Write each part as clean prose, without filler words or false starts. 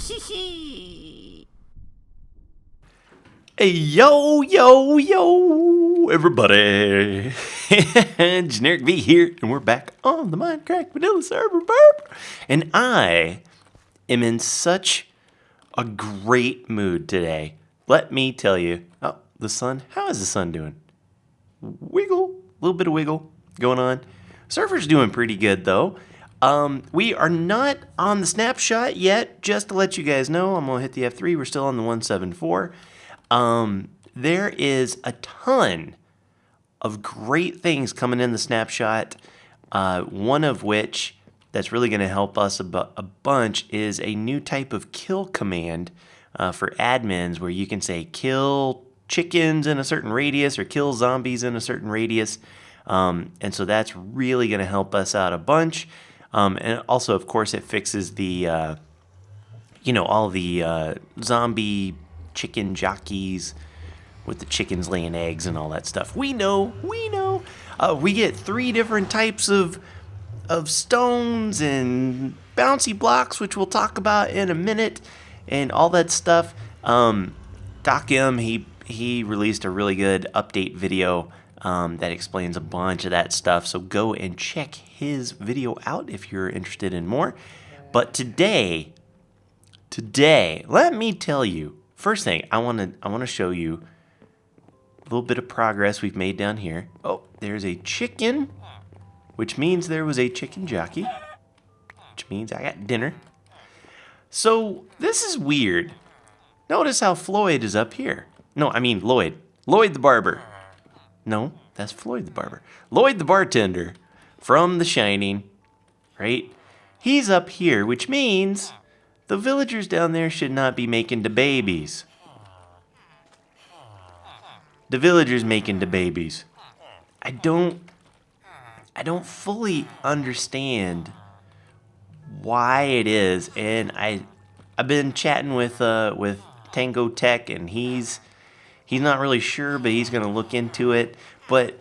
Hey, yo, yo, yo, everybody. Generikb here, and we're back on the Mindcrack Vanilla Server, burp. And I am in such a great mood today. Let me tell you. Oh, the sun. How is the sun doing? Wiggle. A little bit of wiggle going on. Server's doing pretty good, though. We are not on the Snapshot yet. Just to let you guys know, I'm going to hit the F3. We're still on the 174. There is a ton of great things coming in the Snapshot. One of which that's really going to help us a bunch is a new type of kill command for admins, where you can say kill chickens in a certain radius or kill zombies in a certain radius. And so that's really going to help us out a bunch. And also, of course, it fixes the, all the zombie chicken jockeys with the chickens laying eggs and all that stuff. We know. We get 3 different types of stones and bouncy blocks, which we'll talk about in a minute, and all that stuff. Doc M, he released a really good update video that explains a bunch of that stuff, so go and check his video out if you're interested in more. But today, let me tell you, first thing, I want to show you a little bit of progress we've made down here. Oh, there's a chicken, which means there was a chicken jockey, which means I got dinner. So this is weird. Notice how Floyd is up here. No, I mean Lloyd. Lloyd the barber. No, that's Floyd the barber. Lloyd the bartender from The Shining, right? He's up here, which means the villagers down there should not be making the babies. The villagers making the babies. I don't fully understand why it is, and I've been chatting with Tango Tech, and he's not really sure, but he's gonna look into it. But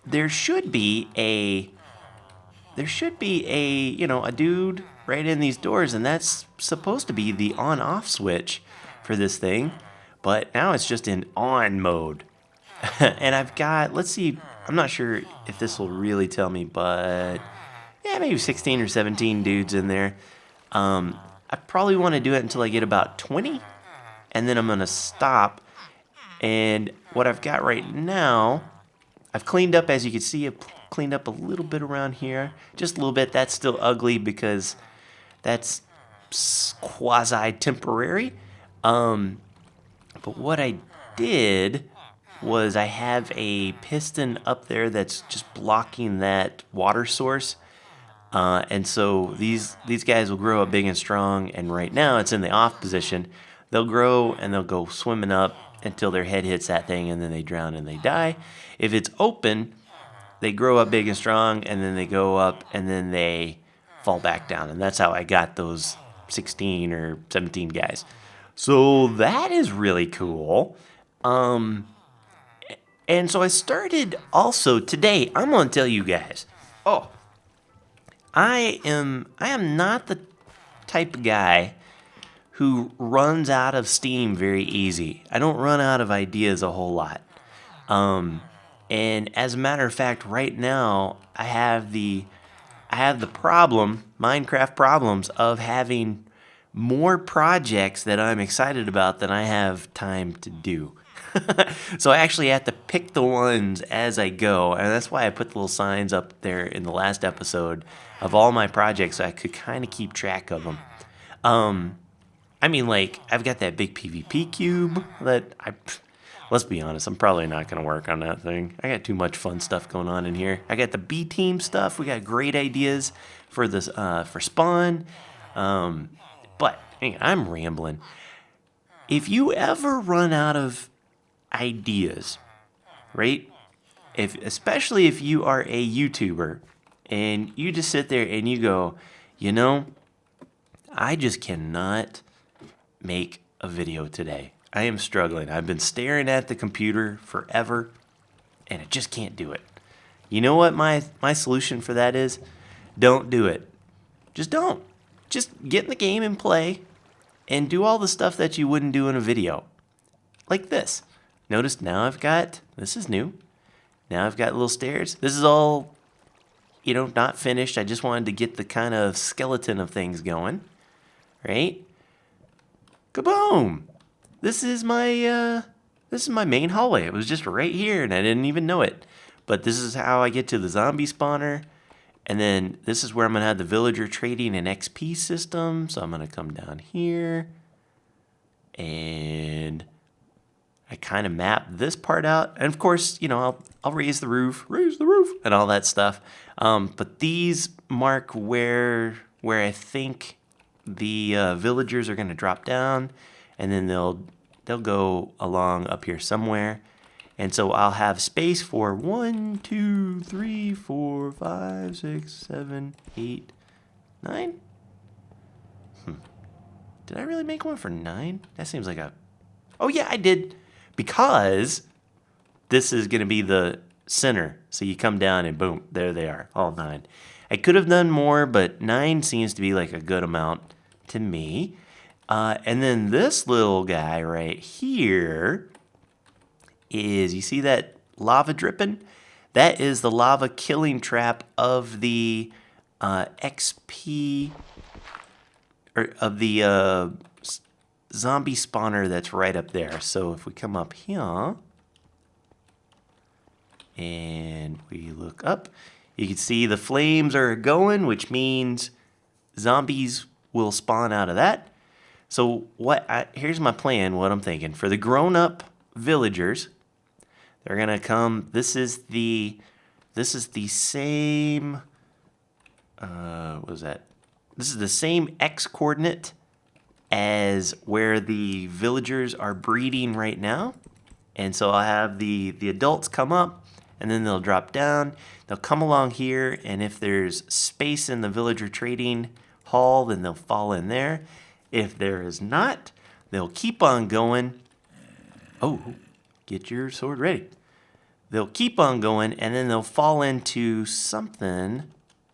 there should be a a dude right in these doors, and that's supposed to be the on-off switch for this thing. But now it's just in on mode. And I've got, let's see, I'm not sure if this will really tell me, but yeah, maybe 16 or 17 dudes in there. I probably want to do it until I get about 20, and then I'm going to stop. And what I've got right now, I've cleaned up, as you can see, I've cleaned up a little bit around here. Just a little bit. That's still ugly because that's quasi-temporary. But what I did was I have a piston up there that's just blocking that water source. And so these guys will grow up big and strong, and right now it's in the off position. They'll grow and they'll go swimming up until their head hits that thing, and then they drown and they die. If it's open, they grow up big and strong, and then they go up, and then they fall back down. And that's how I got those 16 or 17 guys. So that is really cool. And so I started also today. I'm going to tell you guys. Oh, I am not the type of guy who runs out of steam very easy. I don't run out of ideas a whole lot. And as a matter of fact, right now I have the problem, Minecraft problems, of having more projects that I'm excited about than I have time to do. So I actually have to pick the ones as I go, and that's why I put the little signs up there in the last episode of all my projects so I could kind of keep track of them. I mean, like, I've got that big PvP cube that let's be honest, I'm probably not going to work on that thing. I got too much fun stuff going on in here. I got the B team stuff. We got great ideas for this, for spawn. But hang on, I'm rambling. If you ever run out of ideas, right? Especially if you are a YouTuber and you just sit there and you go, I just cannot make a video today. I am struggling. I've been staring at the computer forever, and I just can't do it. You know what my solution for that is? Don't do it. Just don't. Just get in the game and play. and do all the stuff that you wouldn't do in a video. Like this. Notice now I've got, this is new. Now I've got little stairs. This is all, you know, not finished. I just wanted to get the kind of skeleton of things going. Right? Kaboom! This is my main hallway. It was just right here and I didn't even know it. But this is how I get to the zombie spawner. And then this is where I'm going to have the villager trading and XP system. So I'm going to come down here. And I kind of map this part out. And of course, you know, I'll raise the roof, and all that stuff. But these mark where I think the villagers are going to drop down. And then they'll go along up here somewhere. And so I'll have space for 1, 2, 3, 4, 5, 6, 7, 8, 9. Did I really make one for 9? That seems like a... Oh yeah, I did. Because this is going to be the center. So you come down and boom, there they are, all 9. I could have done more, but 9 seems to be like a good amount to me. And then this little guy right here is, you see that lava dripping? That is the lava killing trap of the XP, or of the zombie spawner that's right up there. So if we come up here and we look up, you can see the flames are going, which means zombies will spawn out of that. So here's my plan, what I'm thinking. For the grown-up villagers, they're going to come, this is the same, what was that? This is the same X coordinate as where the villagers are breeding right now. And so I'll have the adults come up, and then they'll drop down. They'll come along here, and if there's space in the villager trading hall, then they'll fall in there. If there is not, they'll keep on going. Oh, get your sword ready. They'll keep on going, and then they'll fall into something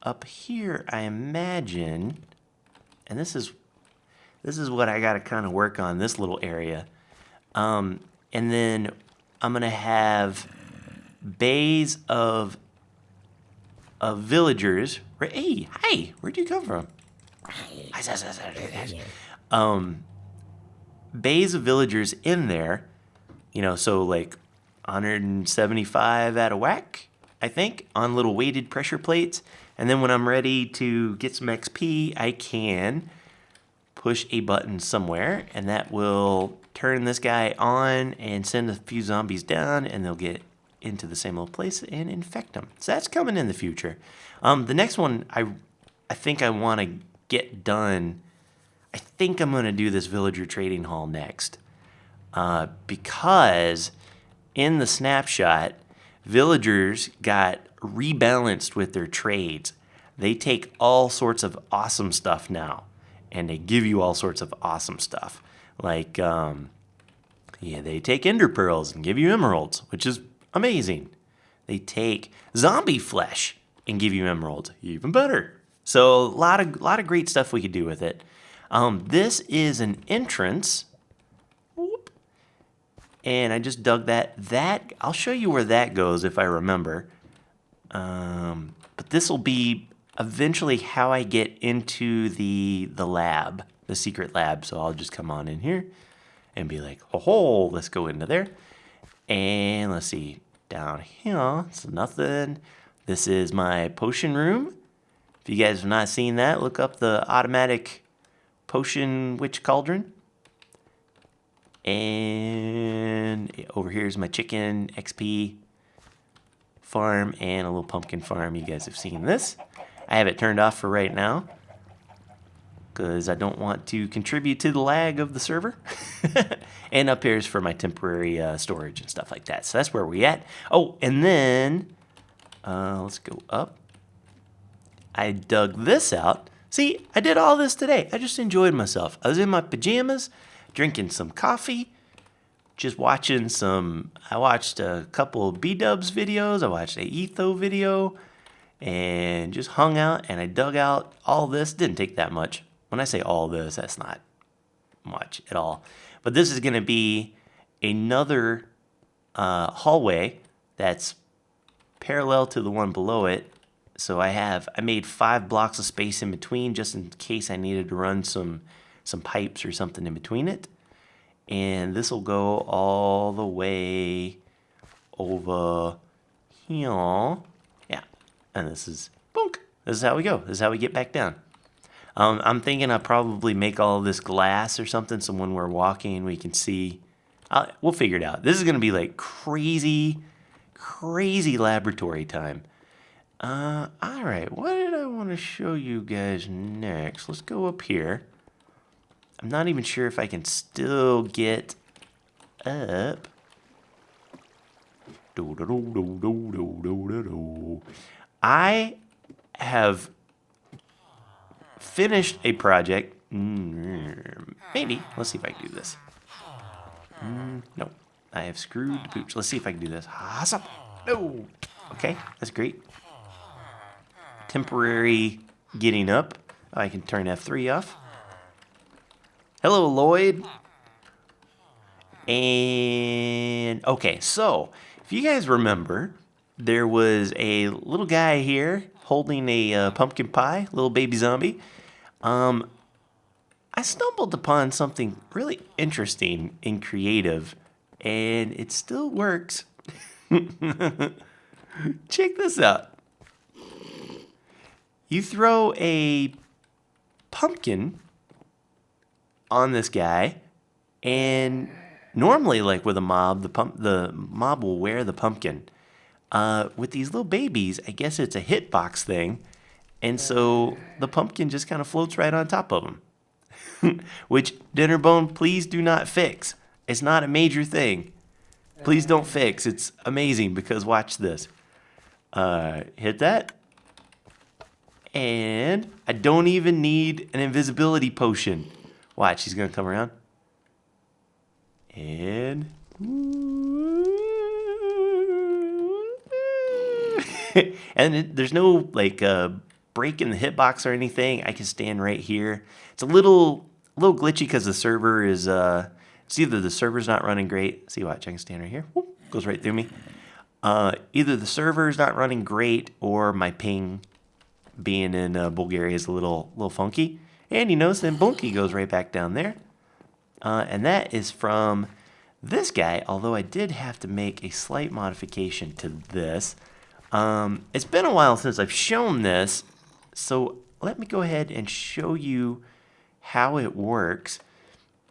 up here, I imagine. And this is what I got to kind of work on, this little area. And then I'm going to have bays of villagers. Hey, hi, where'd you come from? Bays of villagers in there, you know, so like 175 out of whack, I think, on little weighted pressure plates. And then when I'm ready to get some XP, I can push a button somewhere, and that will turn this guy on and send a few zombies down, and they'll get into the same little place and infect them. So that's coming in the future. The next one I think I want to get done. I think I'm going to do this villager trading hall next, because in the snapshot, villagers got rebalanced with their trades. They take all sorts of awesome stuff now, and they give you all sorts of awesome stuff. Like, they take ender pearls and give you emeralds, which is amazing. They take zombie flesh and give you emeralds, even better. So a lot of great stuff we could do with it. This is an entrance. Whoop. And I just dug that. I'll show you where that goes if I remember. But this will be eventually how I get into the lab, the secret lab. So I'll just come on in here and be like, oh, let's go into there. And let's see, down here, it's nothing. This is my potion room. If you guys have not seen that, look up the automatic potion witch cauldron. And over here is my chicken XP farm and a little pumpkin farm. You guys have seen this. I have it turned off for right now because I don't want to contribute to the lag of the server. And up here is for my temporary storage and stuff like that. So that's where we at. Oh, and then let's go up. I dug this out. See, I did all this today. I just enjoyed myself. I was in my pajamas, drinking some coffee, just watching I watched a couple of B-dubs videos. I watched a Etho video and just hung out, and I dug out all this. Didn't take that much. When I say all this, that's not much at all. But this is going to be another hallway that's parallel to the one below it. So I made 5 blocks of space in between just in case I needed to run some pipes or something in between it. And this will go all the way over here. Yeah, and this is boink. This is how we go. This is how we get back down. I'm thinking I'll probably make all of this glass or something, so when we're walking we can see. We'll figure it out. This is gonna be like crazy laboratory time. All right, what did I want to show you guys next? Let's go up here. I'm not even sure if I can still get up. I have finished a project. Maybe. Let's see if I can do this. No. I have screwed the pooch. Let's see if I can do this. No. Okay, that's great. Temporary getting up. I can turn F3 off. Hello, Lloyd. And okay, so if you guys remember, there was a little guy here holding a pumpkin pie, little baby zombie. I stumbled upon something really interesting and creative, and it still works. Check this out. You throw a pumpkin on this guy, and normally, like with a mob, the mob will wear the pumpkin. With these little babies, I guess it's a hitbox thing, and so the pumpkin just kind of floats right on top of them. Which, Dinnerbone, please do not fix. It's not a major thing. Please don't fix. It's amazing because watch this. Hit that. And I don't even need an invisibility potion. Watch, he's going to come around. And... and there's no, like, break in the hitbox or anything. I can stand right here. It's a little glitchy because the server is... it's either the server's not running great. See, watch, I can stand right here. Whoop, goes right through me. Either the server's not running great or my ping being in Bulgaria is a little funky. And you notice then Bunky goes right back down there. And that is from this guy, although I did have to make a slight modification to this. It's been a while since I've shown this, so let me go ahead and show you how it works.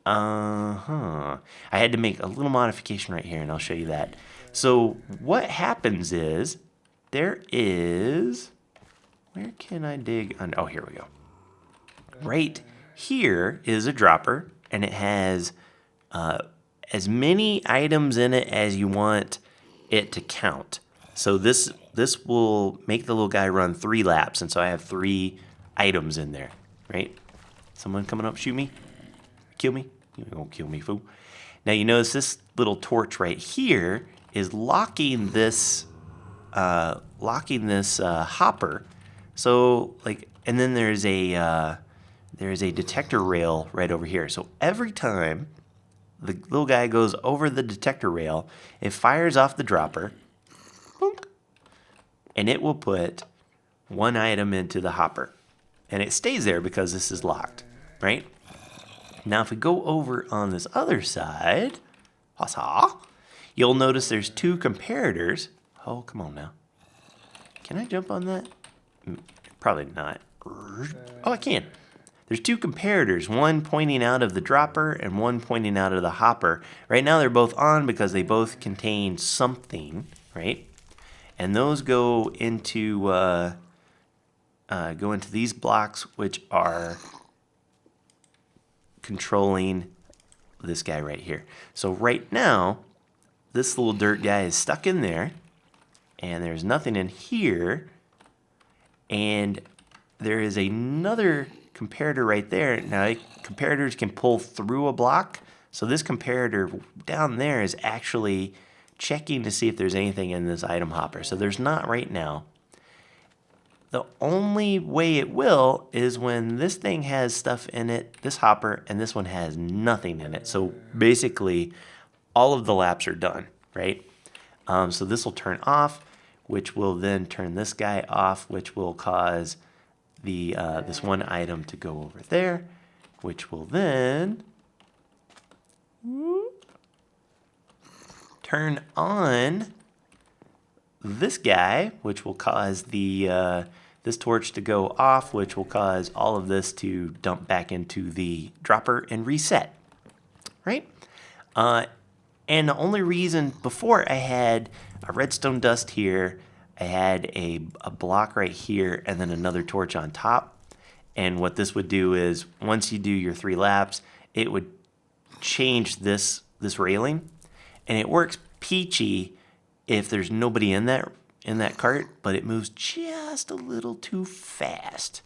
I had to make a little modification right here, and I'll show you that. So what happens is, there is... Where can I dig? Oh, here we go. Right here is a dropper, and it has as many items in it as you want it to count. So this will make the little guy run 3 laps, and so I have 3 items in there, right? Someone coming up, shoot me? Kill me? You won't kill me, fool. Now you notice this little torch right here is locking this hopper. So like, and then there's a detector rail right over here. So every time the little guy goes over the detector rail, it fires off the dropper, and it will put 1 item into the hopper, and it stays there because this is locked, right? Now if we go over on this other side, you'll notice there's 2 comparators. Oh, come on now. Can I jump on that? Probably not. Oh, I can. There's 2 comparators, one pointing out of the dropper and one pointing out of the hopper. Right now they're both on because they both contain something, right? And those go into these blocks, which are controlling this guy right here. So right now, this little dirt guy is stuck in there, and there's nothing in here, and there is another comparator right there. Now, comparators can pull through a block, so this comparator down there is actually checking to see if there's anything in this item hopper. So there's not right now. The only way it will is when this thing has stuff in it, this hopper, and this one has nothing in it. So basically, all of the laps are done, right? So this will turn off, which will then turn this guy off, which will cause the this one item to go over there, which will then turn on this guy, which will cause the this torch to go off, which will cause all of this to dump back into the dropper and reset, right? And the only reason before I had a redstone dust here, I had a block right here, and then another torch on top. And what this would do is once you do your 3 laps, it would change this railing, and it works peachy if there's nobody in that cart, but it moves just a little too fast.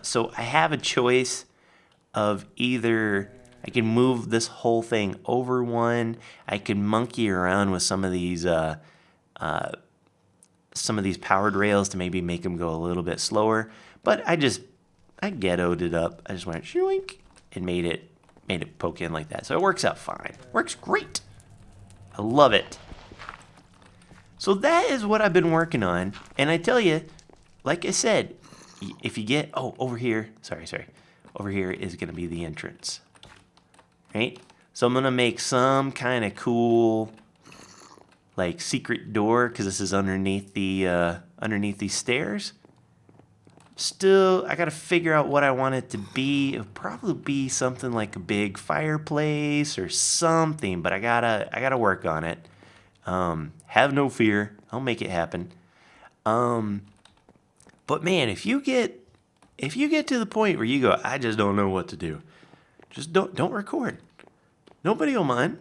So I have a choice of either I can move this whole thing over one, I can monkey around with some of these powered rails to maybe make them go a little bit slower, but I ghettoed it up. I just went shooink and made it poke in like that. So it works out fine. Works great. I love it. So that is what I've been working on. And I tell you, like I said, if you get, over here, sorry. Over here is going to be the entrance, right? So I'm going to make some kind of cool, like, secret door, because this is underneath these stairs. Still, I got to figure out what I want it to be. It'll probably be something like a big fireplace or something, but I gotta work on it. Have no fear, I'll make it happen. But man, if you get to the point where you go, I just don't know what to do, just don't record. Nobody will mind.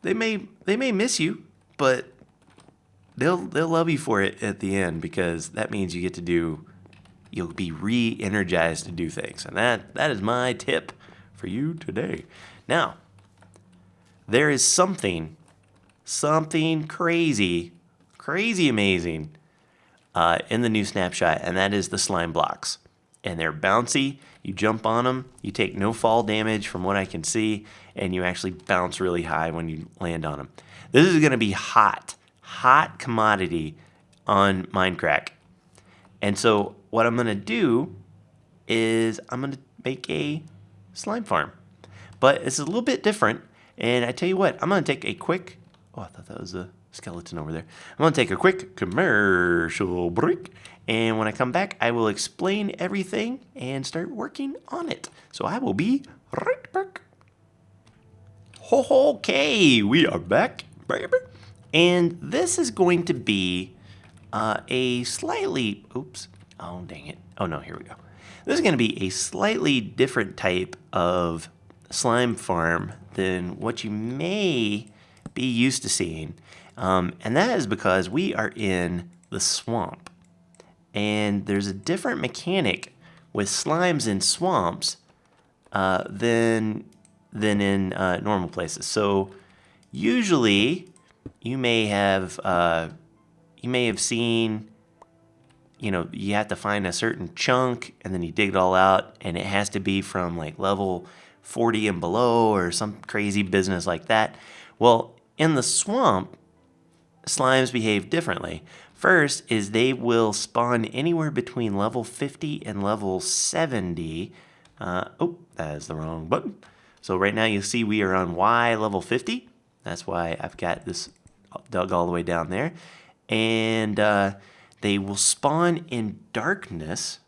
They may miss you, but they'll love you for it at the end, because that means you get to do. You'll be re-energized to do things, and that is my tip for you today. Now, there is something crazy amazing in the new Snapshot, and that is the slime blocks. And they're bouncy. You jump on them, you take no fall damage from what I can see, and you actually bounce really high when you land on them. This is going to be hot commodity on Mindcrack. And so what I'm going to do is I'm going to make a slime farm. But it's a little bit different. And I tell you what, I'm going to take a quick... Oh, I thought that was a skeleton over there. I'm going to take a quick commercial break. And when I come back, I will explain everything and start working on it. So I will be right back. Okay, we are back, baby. And this is going to be a slightly... Oops. Oh, dang it. Oh, no, here we go. This is going to be a slightly different type of slime farm than what you may be used to seeing. And that is because we are in the swamp. And there's a different mechanic with slimes in swamps than in normal places. So usually you may have seen, you have to find a certain chunk and then you dig it all out, and it has to be from like level 40 and below or some crazy business like that. Well, in the swamp, slimes behave differently. First is they will spawn anywhere between level 50 and level 70. That is the wrong button. So right now you see we are on Y level 50. That's why I've got this dug all the way down there. And they will spawn in darkness,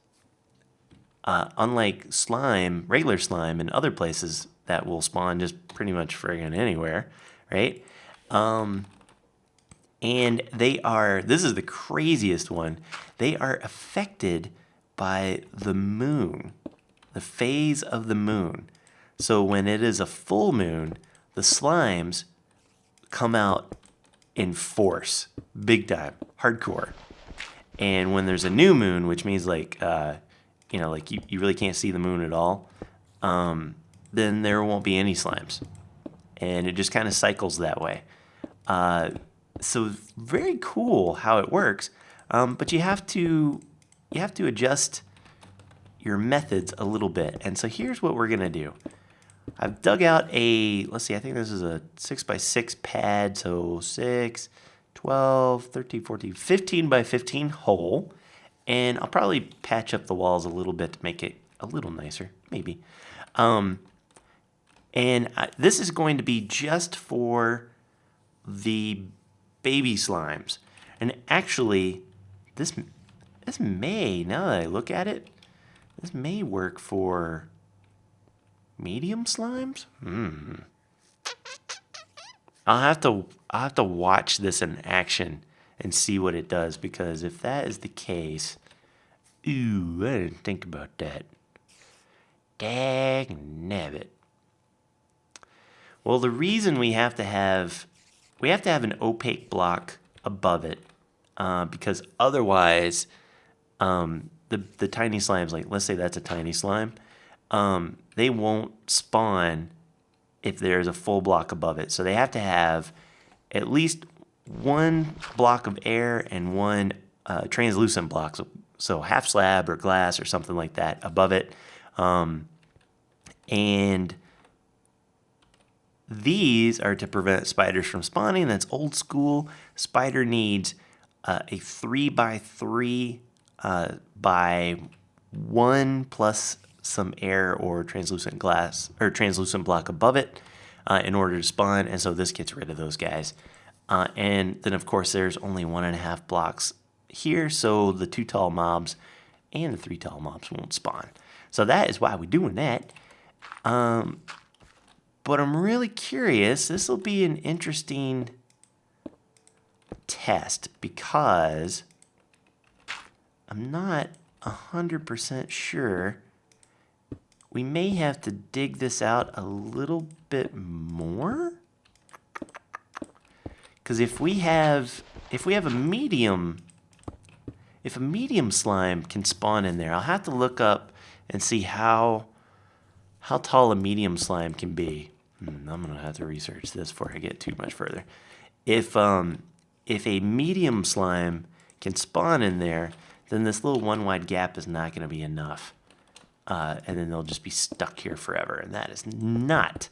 unlike slime, regular slime in other places that will spawn just pretty much friggin' anywhere, right? And this is the craziest one, they are affected by the moon, the phase of the moon. So when it is a full moon, the slimes come out in force, big time, hardcore. And when there's a new moon, which means like you really can't see the moon at all, then there won't be any slimes. And it just kind of cycles that way. So very cool how it works, but you have to you have to adjust your methods a little bit. And so here's what we're going to do. I've dug out a, let's see, I think this is a 6x6 pad. So 6, 12, 13, 14, 15 by 15 hole. And I'll probably patch up the walls a little bit to make it a little nicer, maybe. This is going to be just for the baby slimes. And actually, this may, now that I look at it, this may work for medium slimes. I'll have to watch this in action and see what it does, because if that is the case, ooh, I didn't think about that. Dagnabbit. Well, the reason we have to have an opaque block above it, because otherwise, the tiny slimes, like let's say that's a tiny slime, they won't spawn if there's a full block above it. So they have to have at least one block of air and one translucent block, so half slab or glass or something like that above it. And these are to prevent spiders from spawning. That's old school. Spider needs a 3x3 by 1 plus some air or translucent glass or translucent block above it in order to spawn. And so this gets rid of those guys. And then of course there's only 1.5 blocks here, so the 2 tall mobs and the 3 tall mobs won't spawn. So that is why we're doing that. But I'm really curious. This will be an interesting test because I'm not 100% sure. We may have to dig this out a little bit more. Because if we have a medium, if a medium slime can spawn in there, I'll have to look up and see how tall a medium slime can be. I'm gonna have to research this before I get too much further. If a medium slime can spawn in there, then this little one wide gap is not gonna be enough. And then they'll just be stuck here forever, and that is not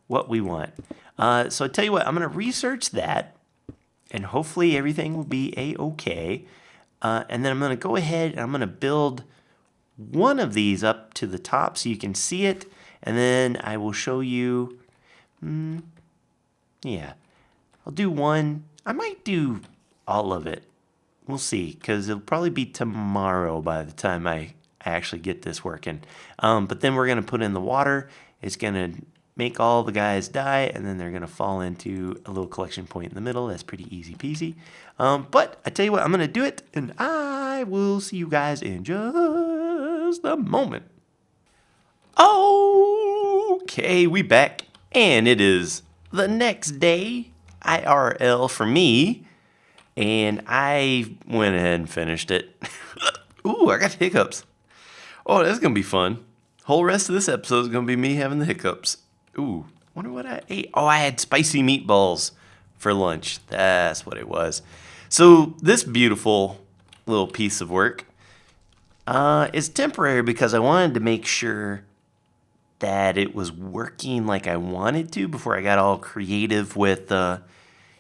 what we want. So I tell you what, I'm gonna research that, and hopefully everything will be a-okay. And then I'm gonna go ahead and I'm gonna build one of these up to the top so you can see it, and then I will show you. Yeah, I'll do one. I might do all of it. We'll see, because it'll probably be tomorrow by the time I actually get this working. But then we're going to put in the water. It's going to make all the guys die, and then they're going to fall into a little collection point in the middle. That's pretty easy peasy. But I tell you what, I'm going to do it, and I will see you guys in just a moment. Okay, we back, and it is the next day, IRL for me, and I went ahead and finished it. Ooh, I got hiccups. Oh, that's going to be fun. Whole rest of this episode is going to be me having the hiccups. Ooh, wonder what I ate. Oh, I had spicy meatballs for lunch. That's what it was. So this beautiful little piece of work is temporary because I wanted to make sure that it was working like I wanted to before I got all creative with,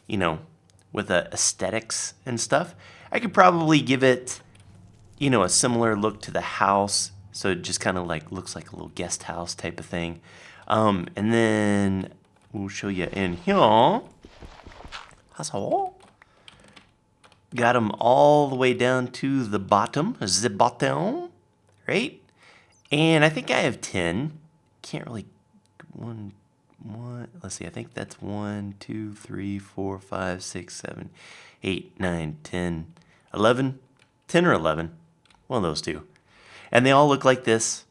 with aesthetics and stuff. I could probably give it, a similar look to the house. So it just kind of like looks like a little guest house type of thing. And then we'll show you in here. That's all. Got them all the way down to the bottom, right? And I think I have 10. Can't really, one, let's see, I think that's 1, 2, 3, 4, 5, 6, 7, 8, 9, 10, 11, 10 or 11, one of those two. And they all look like this.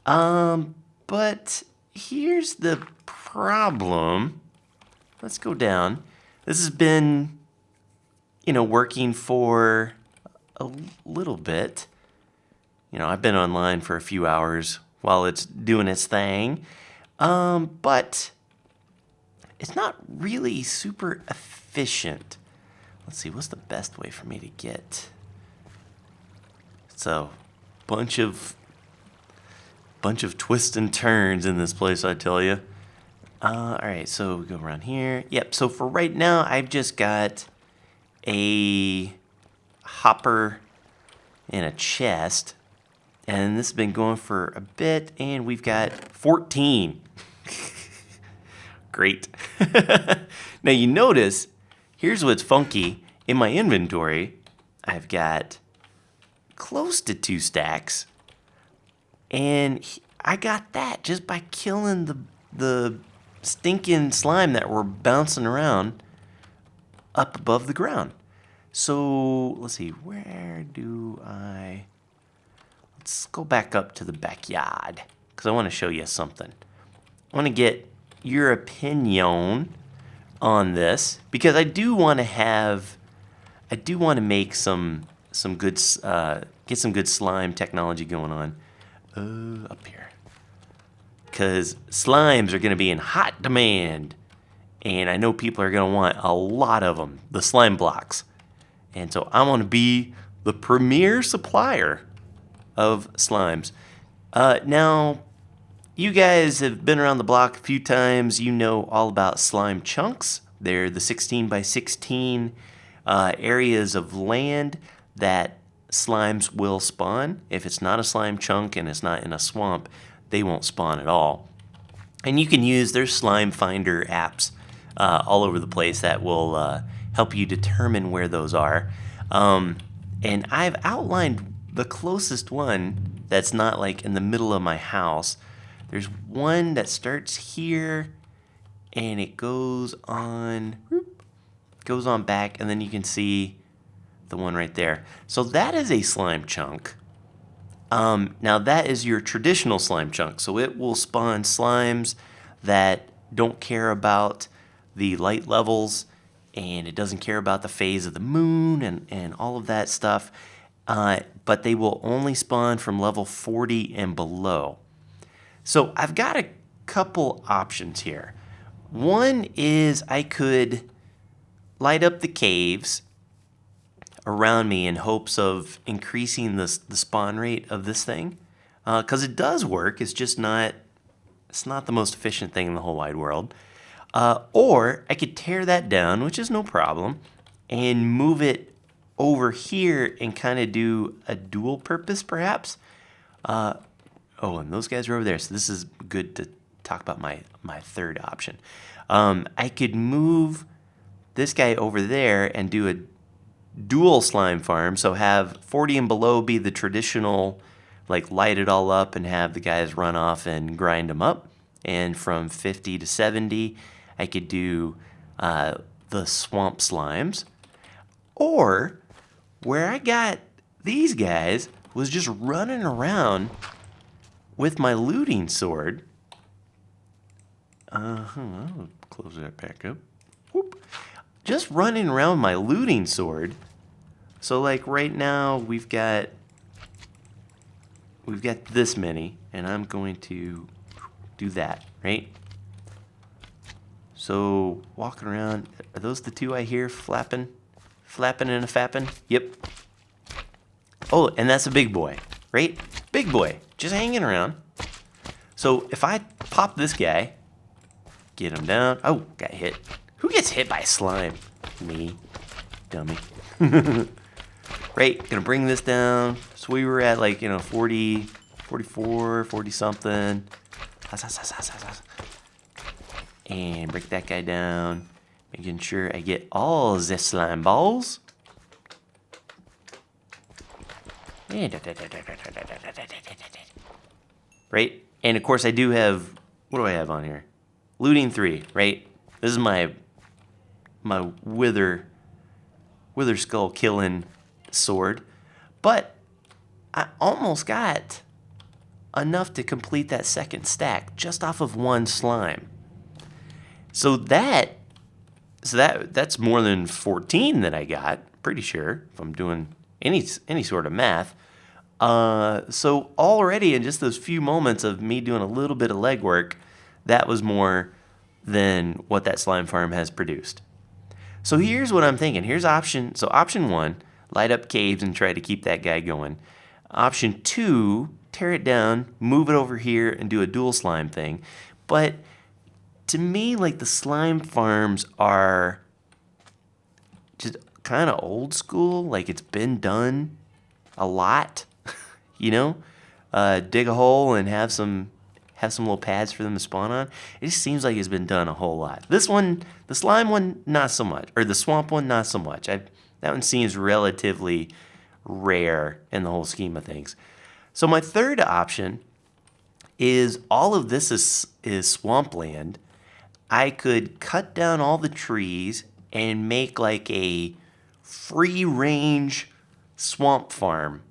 But here's the problem. Let's go down. This has been, working for a little bit. I've been online for a few hours while it's doing its thing. But it's not really super efficient. Let's see, what's the best way for me to get It's a bunch of twists and turns in this place, I tell you. All right, so we go around here. Yep. So for right now, I've just got a hopper and a chest, and this has been going for a bit, and we've got 14. Great. Now you notice, here's what's funky. In my inventory, I've got close to 2 stacks, and I got that just by killing the stinking slime that were bouncing around up above the ground. So let's see, where do I... Let's go back up to the backyard, because I want to show you something. I want to get your opinion on this, because I do want to make some good, get some good slime technology going on. Up here. Because slimes are going to be in hot demand, and I know people are going to want a lot of them, the slime blocks. And so I want to be the premier supplier of slimes. Now, you guys have been around the block a few times. You know all about slime chunks. They're the 16 by 16 areas of land that slimes will spawn. If it's not a slime chunk and it's not in a swamp, they won't spawn at all. And you can use their slime finder apps all over the place that will help you determine where those are. And I've outlined the closest one that's not like in the middle of my house. There's one that starts here and it goes on back, and then you can see the one right there. So that is a slime chunk. Now that is your traditional slime chunk. So it will spawn slimes that don't care about the light levels, and it doesn't care about the phase of the moon and all of that stuff. But they will only spawn from level 40 and below. So I've got a couple options here. One is I could light up the caves around me in hopes of increasing the spawn rate of this thing. Because it does work, it's just not the most efficient thing in the whole wide world. Or I could tear that down, which is no problem, and move it over here and kind of do a dual purpose, perhaps. Oh, and those guys are over there, so this is good to talk about my third option. I could move this guy over there and do a dual slime farm, so have 40 and below be the traditional, like light it all up and have the guys run off and grind them up. And from 50 to 70, I could do the swamp slimes. Or where I got these guys was just running around with my looting sword. I'll close that back up. Whoop. Just running around my looting sword. So like right now we've got this many, and I'm going to do that, right? So walking around, are those the two I hear flapping and a fapping? Yep. Oh, and that's a big boy, right? Big boy, just hanging around. So if I pop this guy, get him down. Oh, got hit. Who gets hit by slime? Me, dummy. Right, gonna bring this down. So we were at like, 40, 44, 40 something. And break that guy down. Making sure I get all the slime balls. Right, and of course I do have, what do I have on here? Looting 3, right? This is my wither skull killing sword, but I almost got enough to complete that second stack just off of one slime. So that's more than 14 that I got, pretty sure, if I'm doing any sort of math. So already in just those few moments of me doing a little bit of legwork, that was more than what that slime farm has produced. So here's what I'm thinking. Here's option 1, light up caves and try to keep that guy going. Option 2, tear it down, move it over here, and do a dual slime thing. But to me, like, the slime farms are just kind of old school. Like, it's been done a lot, you know? Dig a hole and have some little pads for them to spawn on. It just seems like it's been done a whole lot. This one, the slime one, not so much. Or the swamp one, not so much. That one seems relatively rare in the whole scheme of things. So my third option is all of this is swampland. I could cut down all the trees and make like a free range swamp farm,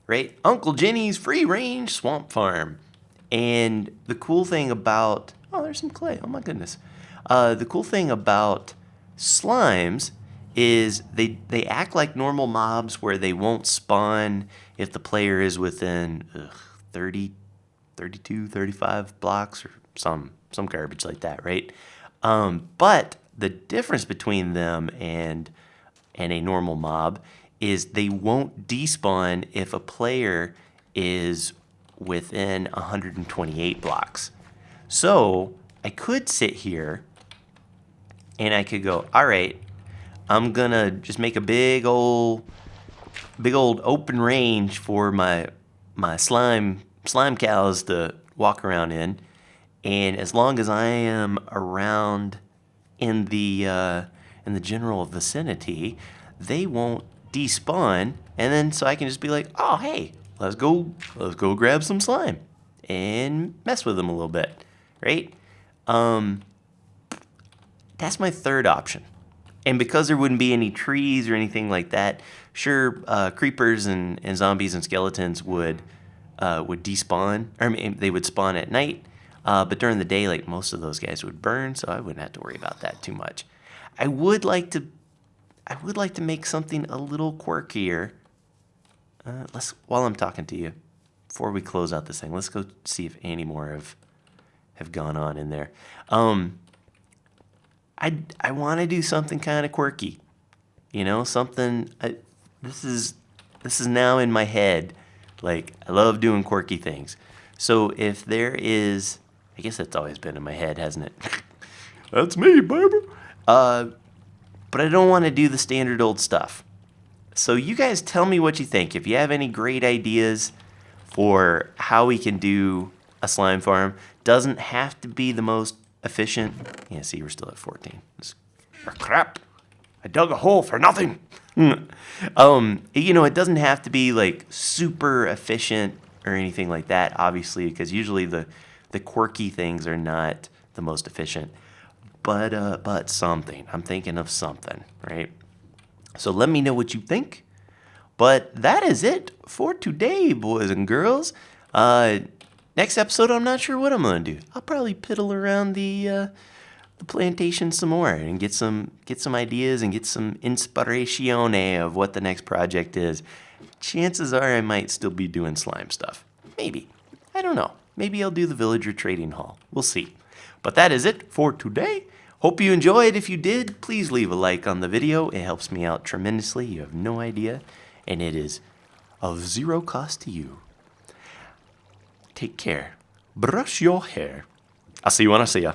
right? Uncle Jenny's free range swamp farm. And the cool thing about, oh, there's some clay. Oh my goodness. The cool thing about slimes is they act like normal mobs where they won't spawn if the player is within 30, 32, 35 blocks or some garbage like that, right? But the difference between them and a normal mob is they won't despawn if a player is within 128 blocks. So I could sit here and I could go, all right, I'm gonna just make a big old open range for my slime cows to walk around in, and as long as I am around in the general vicinity, they won't despawn, and then so I can just be like, oh hey, let's go grab some slime and mess with them a little bit, right? That's my third option. And because there wouldn't be any trees or anything like that, sure, creepers and zombies and skeletons would despawn. I mean, they would spawn at night, but during the day, like, most of those guys would burn, so I wouldn't have to worry about that too much. I would like to make something a little quirkier. While I'm talking to you, before we close out this thing, let's go see if any more have gone on in there. I want to do something kind of quirky, you know, something. This is now in my head. Like, I love doing quirky things. So if there is, I guess that's always been in my head, hasn't it? That's me, baby. But I don't want to do the standard old stuff. So you guys tell me what you think. If you have any great ideas for how we can do a slime farm, doesn't have to be the most efficient. Yeah, see, we're still at 14. Crap. I dug a hole for nothing. You know, it doesn't have to be like super efficient or anything like that, obviously, because usually the quirky things are not the most efficient. But something. I'm thinking of something, right? So let me know what you think. But that is it for today, boys and girls. Next episode, I'm not sure what I'm gonna do. I'll probably piddle around the plantation some more and get some ideas and get some inspirazione of what the next project is. Chances are I might still be doing slime stuff. Maybe. I don't know. Maybe I'll do the villager trading hall. We'll see. But that is it for today. Hope you enjoyed. If you did, please leave a like on the video. It helps me out tremendously. You have no idea. And it is of zero cost to you. Take care. Brush your hair. I'll see you when I see ya.